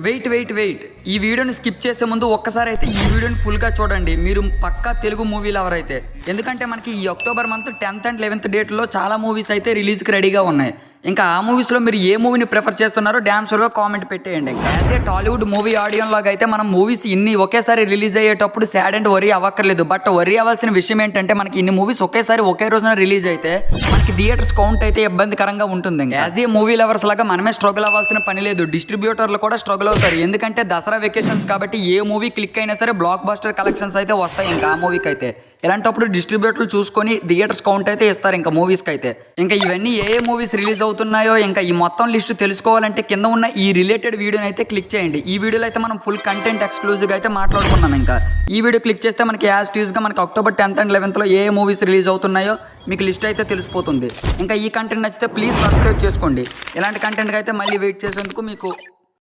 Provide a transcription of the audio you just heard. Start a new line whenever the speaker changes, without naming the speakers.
Wait ఈ వీడియోని skip చేసే ముందు ఒక్కసారి అయితే ఈ వీడియోని ఫుల్గా చూడండి. మీరు పక్కా తెలుగు మూవీ లవర్ అయితే, ఎందుకంటే మనకి ఈ October month 10th and 11th డేట్లో చాలా మూవీస్ అయితే రిలీజ్కి రెడీగా ఉన్నాయి. ఇంకా ఆ మూవీస్లో మీరు ఏ మూవీని ప్రిఫర్ చేస్తున్నారో డ్యామ్ షూర్గా కామెంట్ పెట్టేయండి. As a Tollywood movie audience లాగా అయితే మనం మూవీస్ ఇన్ని ఒకేసారి రిలీజ్ అయ్యేటప్పుడు సాడ్ అండ్ వరీ అవ్వక్కర్లేదు. బట్ వరీ అవ్వాల్సిన విషయం ఏంటంటే మనకి ఇన్ని మూవీస్ ఒకేసారి ఒకే రోజున రిలీజ్ అయితే మనకి థియేటర్స్ కౌంట్ అయితే ఇబ్బందికరంగా ఉంటుంది. యాజ్ ఏ మూవీ లవర్స్ లాగా మనమే స్ట్రగుల్ అవ్వాల్సిన పని లేదు, డిస్ట్రిబ్యూటర్లు కూడా స్ట్రగుల్ అవుతారు. ఎందుకంటే దసరా వెకేషన్స్ కాబట్టి ఏ మూవీ క్లిక్ అయినా సరే బ్లాక్ బస్టర్ కలెక్షన్స్ అయితే వస్తాయి ఇంకా ఆ మూవీకి అయితే. ఇలాంటప్పుడు డిస్ట్రిబ్యూటర్లు చూసుకొని థియేటర్స్ కౌంట్ అయితే ఇస్తారు ఇంకా మూవీస్కి అయితే. ఇంకా ఇవన్నీ ఏ మూవీస్ రిలీజ్ అవుతున్నాయో ఇంకా ఈ మొత్తం లిస్ట్ తెలుసుకోవాలంటే కింద ఉన్న ఈ రిలేటెడ్ వీడియోని అయితే క్లిక్ చేయండి. ఈ వీడియోలో అయితే మనం ఫుల్ కంటెంట్ ఎక్స్క్లూజివ్గా అయితే మాట్లాడుకున్నాం. ఇంకా ఈ వీడియో క్లిక్ చేస్తే మనకి యాజ్ టీజ్గా మనకి అక్టోబర్ 10th and 11th ఏ మూవీస్ రిలీజ్ అవుతున్నాయో మీకు లిస్ట్ అయితే తెలిసిపోతుంది. ఇంకా ఈ కంటెంట్ నచ్చితే ప్లీజ్ సబ్స్క్రైబ్ చేసుకోండి. ఇలాంటి కంటెంట్కి అయితే మళ్ళీ వెయిట్ చేసేందుకు మీకు